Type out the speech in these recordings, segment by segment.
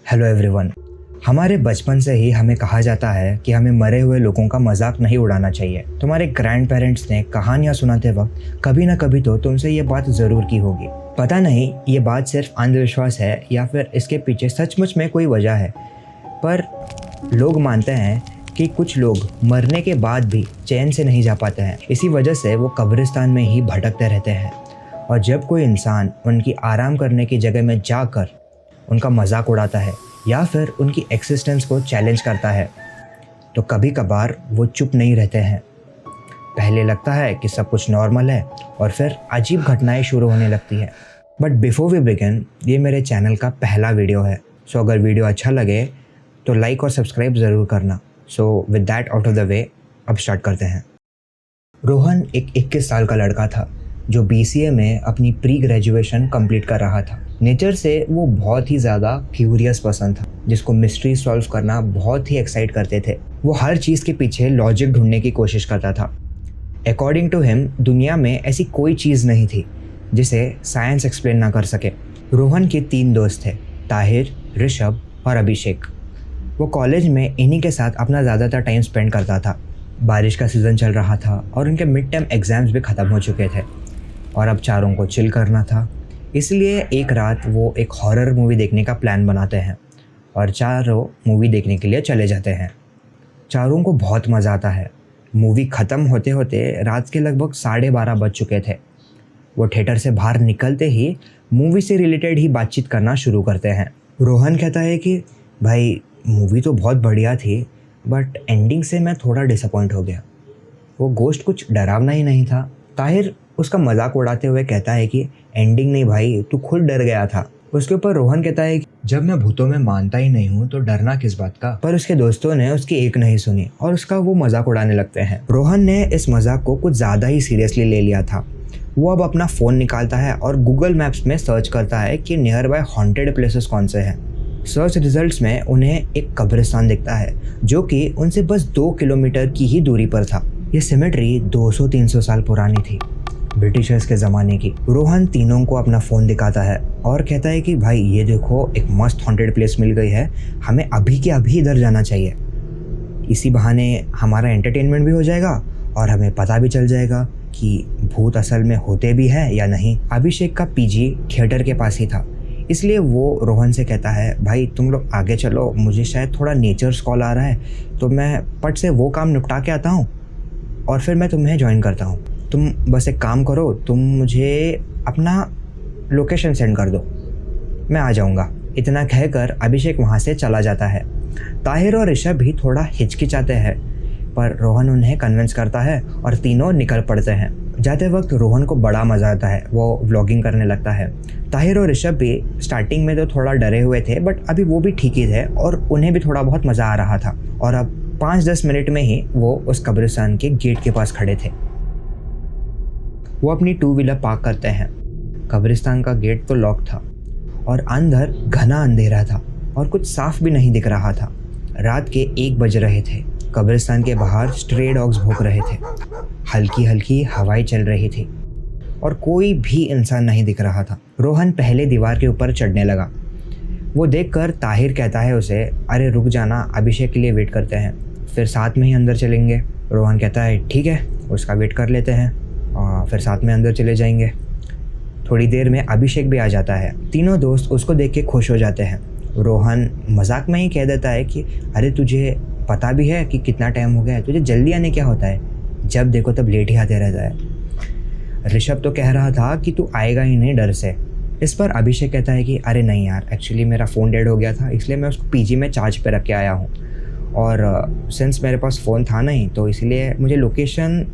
Hello everyone. हमारे बचपन से ही हमें कहा जाता है कि हमें मरे हुए लोगों का मजाक नहीं उड़ाना चाहिए। तुम्हारे ग्रैंड पेरेंट्स ने कहानियां सुनाते वक्त कभी ना कभी तो तुमसे ये बात ज़रूर की होगी। पता नहीं ये बात सिर्फ अंधविश्वास है या फिर इसके पीछे सचमुच में कोई वजह है, पर लोग मानते हैं कि कुछ लोग मरने के बाद भी चैन से नहीं जा पाते हैं। इसी वजह से वो कब्रिस्तान में ही भटकते रहते हैं, और जब कोई इंसान उनकी आराम करने की जगह में जाकर उनका मजाक उड़ाता है या फिर उनकी एक्सिस्टेंस को चैलेंज करता है, तो कभी कभार वो चुप नहीं रहते हैं। पहले लगता है कि सब कुछ नॉर्मल है और फिर अजीब घटनाएं शुरू होने लगती है। बट बिफोर वी बिगिन, ये मेरे चैनल का पहला वीडियो है, सो अगर वीडियो अच्छा लगे तो लाइक और सब्सक्राइब ज़रूर करना। So with that out of the way, अब स्टार्ट करते हैं। रोहन एक 21 साल का लड़का था जो BCA में अपनी प्री ग्रेजुएशन कंप्लीट कर रहा था। नेचर से वो बहुत ही ज़्यादा क्यूरियस पर्सन था, जिसको मिस्ट्री सॉल्व करना बहुत ही एक्साइट करते थे। वो हर चीज़ के पीछे लॉजिक ढूंढने की कोशिश करता था। अकॉर्डिंग टू हिम, दुनिया में ऐसी कोई चीज़ नहीं थी जिसे साइंस एक्सप्लेन ना कर सके। रोहन के 3 दोस्त थे, ताहिर, ऋषभ और अभिषेक। वो कॉलेज में इन्हीं के साथ अपना ज़्यादातर टाइम स्पेंड करता था। बारिश का सीज़न चल रहा था और उनके मिड टर्म एग्ज़ाम्स भी ख़त्म हो चुके थे और अब चारों को चिल करना था। इसलिए एक रात वो एक हॉरर मूवी देखने का प्लान बनाते हैं और चारों मूवी देखने के लिए चले जाते हैं। चारों को बहुत मज़ा आता है। मूवी ख़त्म होते होते रात के लगभग 12:30 बज चुके थे। वो थिएटर से बाहर निकलते ही मूवी से रिलेटेड ही बातचीत करना शुरू करते हैं। रोहन कहता है कि भाई, मूवी तो बहुत बढ़िया थी, बट एंडिंग से मैं थोड़ा डिसअपॉइंट हो गया। वो गोश्त कुछ डरावना ही नहीं था। ताहिर उसका मजाक उड़ाते हुए कहता है कि एंडिंग नहीं भाई, तू खुद डर गया था। उसके ऊपर रोहन कहता है कि जब मैं भूतों में मानता ही नहीं हूँ तो डरना किस बात का। पर उसके दोस्तों ने उसकी एक नहीं सुनी और उसका वो मजाक उड़ाने लगते हैं। रोहन ने इस मजाक को कुछ ज़्यादा ही सीरियसली ले लिया था। वो अब अपना फ़ोन निकालता है और गूगल मैप्स में सर्च करता है कि नियर बाय हॉन्टेड प्लेसेस कौन से हैं। सर्च रिजल्ट्स में उन्हें एक कब्रिस्तान दिखता है जो कि उनसे बस 2 किलोमीटर की ही दूरी पर था। ये सिमेट्री 200-300 साल पुरानी थी, ब्रिटिशर्स के ज़माने की। रोहन तीनों को अपना फ़ोन दिखाता है और कहता है कि भाई ये देखो, एक मस्त हॉन्टेड प्लेस मिल गई है, हमें अभी के अभी इधर जाना चाहिए। इसी बहाने हमारा एंटरटेनमेंट भी हो जाएगा और हमें पता भी चल जाएगा कि भूत असल में होते भी हैं या नहीं। अभिषेक का PG थिएटर के पास ही था, इसलिए वो रोहन से कहता है भाई तुम लोग आगे चलो, मुझे शायद थोड़ा नेचर्स कॉल आ रहा है, तो मैं पट से वो काम निपटा के आता हूँ और फिर मैं तुम्हें ज्वाइन करता हूँ। तुम बस एक काम करो, तुम मुझे अपना लोकेशन सेंड कर दो, मैं आ जाऊँगा। इतना कहकर अभिषेक वहाँ से चला जाता है। ताहिर और ऋषभ भी थोड़ा हिचकिचाते हैं, पर रोहन उन्हें कन्विंस करता है और तीनों निकल पड़ते हैं। जाते वक्त रोहन को बड़ा मज़ा आता है, वो व्लॉगिंग करने लगता है। ताहिर और ऋषभ भी स्टार्टिंग में तो थोड़ा डरे हुए थे, बट अभी वो भी ठीक ही थे और उन्हें भी थोड़ा बहुत मज़ा आ रहा था। और अब 5-10 मिनट में ही वो उस कब्रिस्तान के गेट के पास खड़े थे। वो अपनी 2 व्हीलर पार्क करते हैं। कब्रिस्तान का गेट तो लॉक था और अंदर घना अंधेरा था और कुछ साफ भी नहीं दिख रहा था। रात के 1 बज रहे थे। कब्रिस्तान के बाहर स्ट्रे डॉग्स भौंक रहे थे, हल्की हल्की हवाएं चल रही थी और कोई भी इंसान नहीं दिख रहा था। रोहन पहले दीवार के ऊपर चढ़ने लगा। वो देखकर ताहिर कहता है उसे, अरे रुक जाना, अभिषेक के लिए वेट करते हैं, फिर साथ में ही अंदर चलेंगे। रोहन कहता है ठीक है, उसका वेट कर लेते हैं और फिर साथ में अंदर चले जाएंगे। थोड़ी देर में अभिषेक भी आ जाता है। तीनों दोस्त उसको देख के खुश हो जाते हैं। रोहन मजाक में ही कह देता है कि अरे तुझे पता भी है कि कितना टाइम हो गया है, तुझे जल्दी आने क्या होता है, जब देखो तब लेट ही आते रहता है। ऋषभ तो कह रहा था कि तू आएगा ही नहीं डर से। इस पर अभिषेक कहता है कि अरे नहीं यार, एक्चुअली मेरा फ़ोन डेड हो गया था, इसलिए मैं उसको PG में चार्ज पे रख के आया हूँ, और सिंस मेरे पास फ़ोन था नहीं तो इसलिए मुझे लोकेशन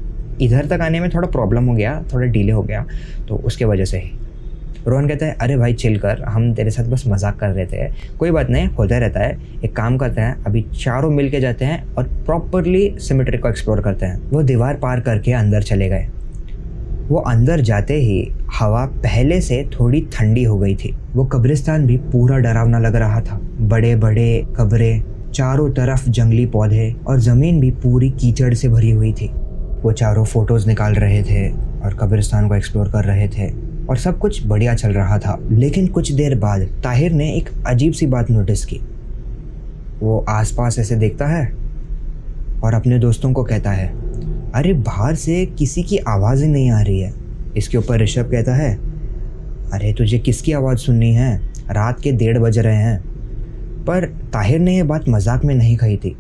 इधर तक आने में थोड़ा प्रॉब्लम हो गया, थोड़ा डिले हो गया, तो उसके वजह से ही। रोहन कहता है अरे भाई चिल कर, हम तेरे साथ बस मजाक कर रहे थे, कोई बात नहीं, होता रहता है। एक काम करते हैं, अभी चारों मिल के जाते हैं और प्रॉपरली सिमेट्री को एक्सप्लोर करते हैं। वो दीवार पार करके अंदर चले गए। वो अंदर जाते ही हवा पहले से थोड़ी ठंडी हो गई थी। वो कब्रिस्तान भी पूरा डरावना लग रहा था। बड़े बड़े कब्रें, चारों तरफ जंगली पौधे और ज़मीन भी पूरी कीचड़ से भरी हुई थी। वो चारों फोटोज़ निकाल रहे थे और कब्रिस्तान को एक्सप्लोर कर रहे थे और सब कुछ बढ़िया चल रहा था। लेकिन कुछ देर बाद ताहिर ने एक अजीब सी बात नोटिस की। वो आसपास ऐसे देखता है और अपने दोस्तों को कहता है, अरे बाहर से किसी की आवाज़ ही नहीं आ रही है। इसके ऊपर ऋषभ कहता है, अरे तुझे किसकी आवाज़ सुननी है, रात के 1:30 बज रहे हैं। पर ताहिर ने यह बात मजाक में नहीं कही थी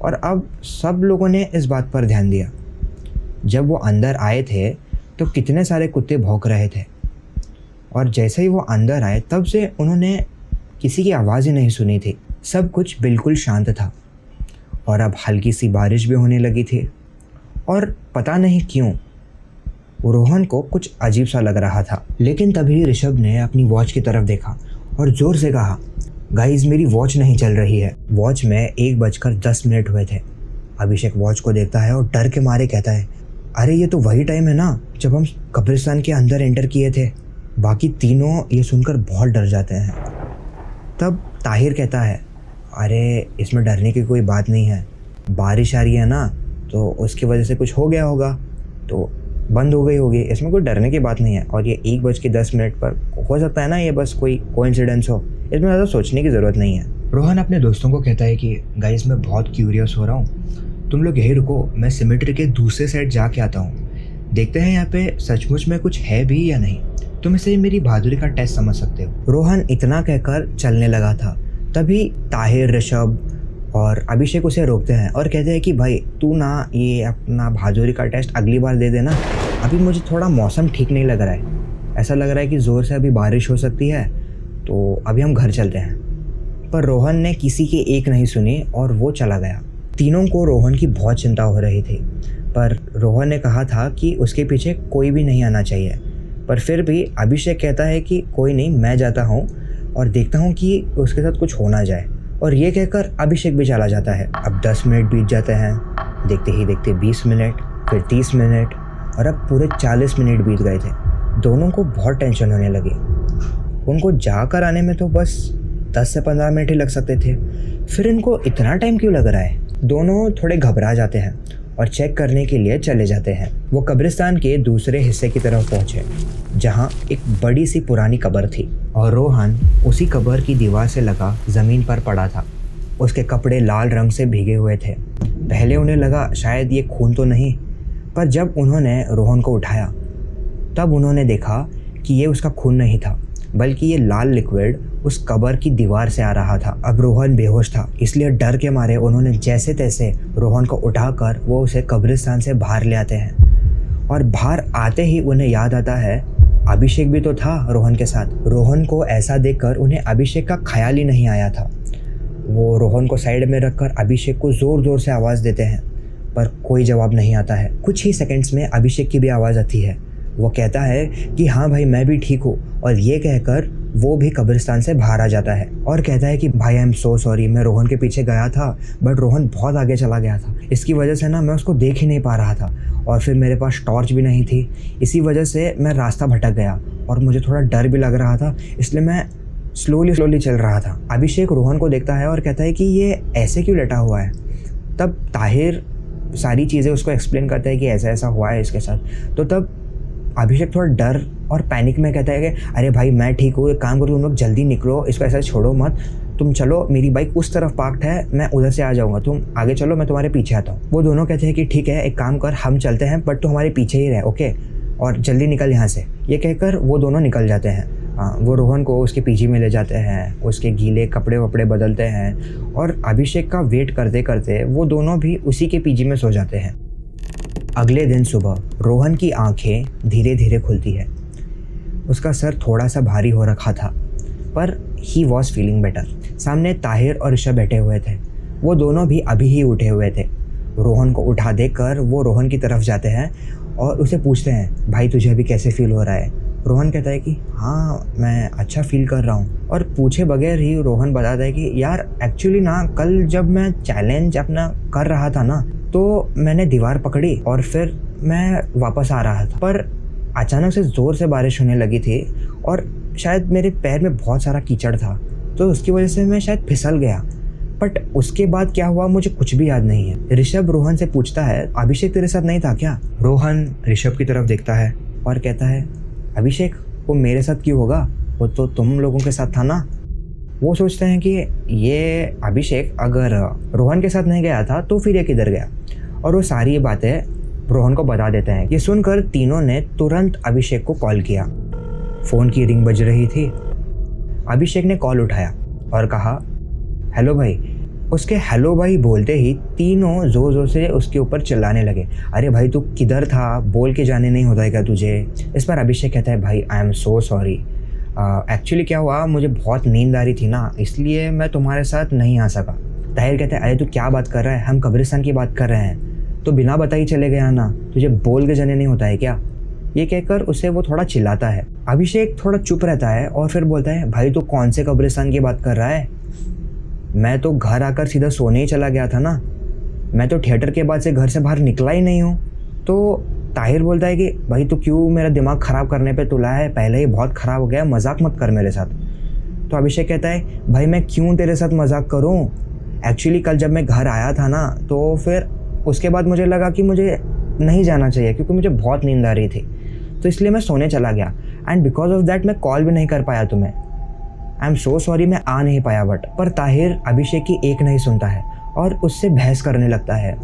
और अब सब लोगों ने इस बात पर ध्यान दिया। जब वो अंदर आए थे तो कितने सारे कुत्ते भौंक रहे थे और जैसे ही वो अंदर आए तब से उन्होंने किसी की आवाज़ ही नहीं सुनी थी। सब कुछ बिल्कुल शांत था और अब हल्की सी बारिश भी होने लगी थी और पता नहीं क्यों रोहन को कुछ अजीब सा लग रहा था। लेकिन तभी ऋषभ ने अपनी वॉच की तरफ देखा और ज़ोर से कहा, गाइस मेरी वॉच नहीं चल रही है। वॉच में 1:10 हुए थे। अभिषेक वॉच को देखता है और डर के मारे कहता है, अरे ये तो वही टाइम है ना जब हम कब्रिस्तान के अंदर एंटर किए थे। बाकी तीनों ये सुनकर बहुत डर जाते हैं। तब ताहिर कहता है, अरे इसमें डरने की कोई बात नहीं है, बारिश आ रही है ना तो उसकी वजह से कुछ हो गया होगा तो बंद हो गई होगी, इसमें कोई डरने की बात नहीं है। और ये 1:10 पर हो सकता है ना ये बस कोई कोइंसिडेंस हो, इसमें ज़्यादा सोचने की ज़रूरत नहीं है। रोहन अपने दोस्तों को कहता है कि गाइस मैं बहुत क्यूरियस हो रहा हूँ, तुम लोग यही रुको, मैं सिमेट्री के दूसरे साइड जाके आता हूँ, देखते हैं यहाँ पे सचमुच में कुछ है भी या नहीं, तुम इसे मेरी बहादुरी का टेस्ट समझ सकते हो। रोहन इतना कहकर चलने लगा था। तभी ताहिर, ऋषभ और अभिषेक उसे रोकते हैं और कहते हैं कि भाई तू ना ये अपना बहादुरी का टेस्ट अगली बार दे देना, अभी मुझे थोड़ा मौसम ठीक नहीं लग रहा है, ऐसा लग रहा है कि ज़ोर से अभी बारिश हो सकती है, तो अभी हम घर चलते हैं। पर रोहन ने किसी की एक नहीं सुनी और वो चला गया। तीनों को रोहन की बहुत चिंता हो रही थी, पर रोहन ने कहा था कि उसके पीछे कोई भी नहीं आना चाहिए। पर फिर भी अभिषेक कहता है कि कोई नहीं, मैं जाता हूँ और देखता हूँ कि उसके साथ कुछ हो ना जाए। और ये कहकर अभिषेक भी चला जाता है। अब 10 मिनट बीत जाते हैं, देखते ही देखते 20 मिनट, फिर 30 मिनट और अब पूरे 40 मिनट बीत गए थे। दोनों को बहुत टेंशन होने लगी। उनको जाकर आने में तो बस 10 से 15 मिनट ही लग सकते थे, फिर इनको इतना टाइम क्यों लग रहा है। दोनों थोड़े घबरा जाते हैं और चेक करने के लिए चले जाते हैं। वो कब्रिस्तान के दूसरे हिस्से की तरफ पहुँचे जहाँ एक बड़ी सी पुरानी कब्र थी और रोहन उसी कब्र की दीवार से लगा ज़मीन पर पड़ा था। उसके कपड़े लाल रंग से भीगे हुए थे। पहले उन्हें लगा शायद ये खून तो नहीं, पर जब उन्होंने रोहन को उठाया तब उन्होंने देखा कि ये उसका खून नहीं था, बल्कि ये लाल लिक्विड उस कब्र की दीवार से आ रहा था। अब रोहन बेहोश था, इसलिए डर के मारे उन्होंने जैसे तैसे रोहन को उठाकर वो उसे कब्रिस्तान से बाहर ले आते हैं। और बाहर आते ही उन्हें याद आता है अभिषेक भी तो था रोहन के साथ। रोहन को ऐसा देखकर उन्हें अभिषेक का ख्याल ही नहीं आया था। वो रोहन को साइड में रखकर अभिषेक को ज़ोर ज़ोर से आवाज़ देते हैं, पर कोई जवाब नहीं आता है। कुछ ही सेकंड्स में अभिषेक की भी आवाज़ आती है। वो कहता है कि हाँ भाई मैं भी ठीक हूँ, और ये कहकर वो भी कब्रिस्तान से बाहर आ जाता है और कहता है कि भाई आई एम सो सॉरी, मैं रोहन के पीछे गया था बट रोहन बहुत आगे चला गया था, इसकी वजह से ना मैं उसको देख ही नहीं पा रहा था और फिर मेरे पास टॉर्च भी नहीं थी, इसी वजह से मैं रास्ता भटक गया और मुझे थोड़ा डर भी लग रहा था, इसलिए मैं स्लोली चल रहा था। अभिषेक रोहन को देखता है और कहता है कि ये ऐसे क्यों लेटा हुआ है। तब ताहिर सारी चीज़ें उसको एक्सप्लेन करता है कि ऐसा ऐसा हुआ है इसके साथ। तो तब अभिषेक थोड़ा डर और पैनिक में कहता है कि अरे भाई मैं ठीक हूँ, एक काम करो तुम लोग जल्दी निकलो, इसको ऐसा छोड़ो मत, तुम चलो, मेरी बाइक उस तरफ पार्क्ड है, मैं उधर से आ जाऊँगा, तुम आगे चलो, मैं तुम्हारे पीछे आता हूँ। वो दोनों कहते हैं कि ठीक है एक काम कर, हम चलते हैं बट तू हमारे पीछे ही रहे, ओके, और जल्दी निकल यहाँ से। ये कहकर वो दोनों निकल जाते हैं। वो रोहन को उसके पीजी में ले जाते हैं, उसके गीले कपड़े वपड़े बदलते हैं और अभिषेक का वेट करते करते वो दोनों भी उसी के पीजी में सो जाते हैं। अगले दिन सुबह रोहन की आंखें धीरे धीरे खुलती है। उसका सर थोड़ा सा भारी हो रखा था पर ही वॉज फीलिंग बेटर। सामने ताहिर और ऋषभ बैठे हुए थे। वो दोनों भी अभी ही उठे हुए थे। रोहन को उठा देकर वो रोहन की तरफ जाते हैं और उसे पूछते हैं भाई तुझे अभी कैसे फील हो रहा है। रोहन कहता है कि हाँ मैं अच्छा फील कर रहा हूँ, और पूछे बगैर ही रोहन बताता है कि यार एक्चुअली ना कल जब मैं चैलेंज अपना कर रहा था ना तो मैंने दीवार पकड़ी और फिर मैं वापस आ रहा था, पर अचानक से ज़ोर से बारिश होने लगी थी और शायद मेरे पैर में बहुत सारा कीचड़ था तो उसकी वजह से मैं शायद फिसल गया, बट उसके बाद क्या हुआ मुझे कुछ भी याद नहीं है। ऋषभ रोहन से पूछता है अभिषेक तेरे साथ नहीं था क्या। रोहन ऋषभ की तरफ देखता है और कहता है अभिषेक वो मेरे साथ क्यों होगा, वो तो तुम लोगों के साथ था ना। वो सोचते हैं कि ये अभिषेक अगर रोहन के साथ नहीं गया था तो फिर ये किधर गया, और वो सारी ये बातें रोहन को बता देते हैं। ये सुनकर तीनों ने तुरंत अभिषेक को कॉल किया। फ़ोन की रिंग बज रही थी। अभिषेक ने कॉल उठाया और कहा, हेलो भाई। उसके हेलो भाई बोलते ही तीनों ज़ोर ज़ोर से उसके ऊपर चिल्लाने लगे, अरे भाई तू किधर था, बोल के जाने नहीं होता है क्या तुझे। इस पर अभिषेक कहता है, भाई I am so sorry, actually क्या हुआ, मुझे बहुत नींद आ रही थी ना, इसलिए मैं तुम्हारे साथ नहीं आ सका। ताहिर कहता है, अरे तू क्या बात कर रहा है, हम कब्रिस्तान की बात कर रहे हैं, तो बिना बताई चले गया ना, तुझे बोल के जाने नहीं होता है क्या। ये कहकर उसे वो थोड़ा चिल्लाता है। अभिषेक थोड़ा चुप रहता है और फिर बोलता है, भाई तू कौन से कब्रिस्तान की बात कर रहा है, मैं तो घर आकर सीधा सोने ही चला गया था ना, मैं तो थिएटर के बाद से घर से बाहर निकला ही नहीं हूँ। तो ताहिर बोलता है कि भाई तू क्यों मेरा दिमाग ख़राब करने पे तुला है, पहले ही बहुत ख़राब हो गया, मजाक मत कर मेरे साथ। तो अभिषेक कहता है, भाई मैं क्यों तेरे साथ मजाक करूँ, एक्चुअली कल जब मैं घर आया था ना, तो फिर उसके बाद मुझे लगा कि मुझे नहीं जाना चाहिए क्योंकि मुझे बहुत नींद आ रही थी, तो इसलिए मैं सोने चला गया, एंड बिकॉज ऑफ दैट मैं कॉल भी नहीं कर पाया तुम्हें, आई एम सो सॉरी, मैं आ नहीं पाया। बट पर ताहिर अभिषेक की एक नहीं सुनता है और उससे बहस करने लगता है।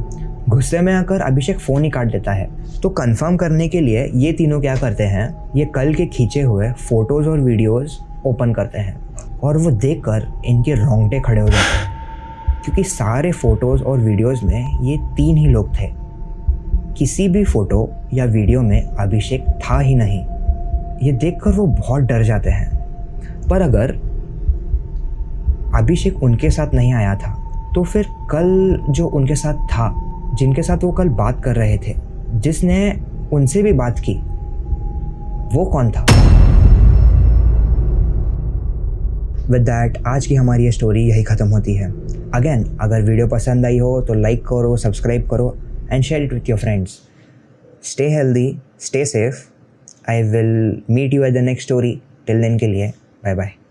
गुस्से में आकर अभिषेक फ़ोन ही काट देता है। तो कंफर्म करने के लिए ये तीनों क्या करते हैं, ये कल के खींचे हुए फ़ोटोज़ और वीडियोज़ ओपन करते हैं और वो देखकर इनके रोंगटे खड़े हो जाते हैं, क्योंकि सारे फ़ोटोज़ और वीडियोज़ में ये तीन ही लोग थे। किसी भी फ़ोटो या वीडियो में अभिषेक था ही नहीं। ये देखकर वो बहुत डर जाते हैं। पर अगर अभिषेक उनके साथ नहीं आया था तो फिर कल जो उनके साथ था, जिनके साथ वो कल बात कर रहे थे, जिसने उनसे भी बात की, वो कौन था। विद दैट आज की हमारी ये स्टोरी यही ख़त्म होती है। अगेन अगर वीडियो पसंद आई हो तो लाइक करो, सब्सक्राइब करो and share it with your friends. Stay healthy, stay safe. I will meet you at the next story. Till then के लिए बाय बाय।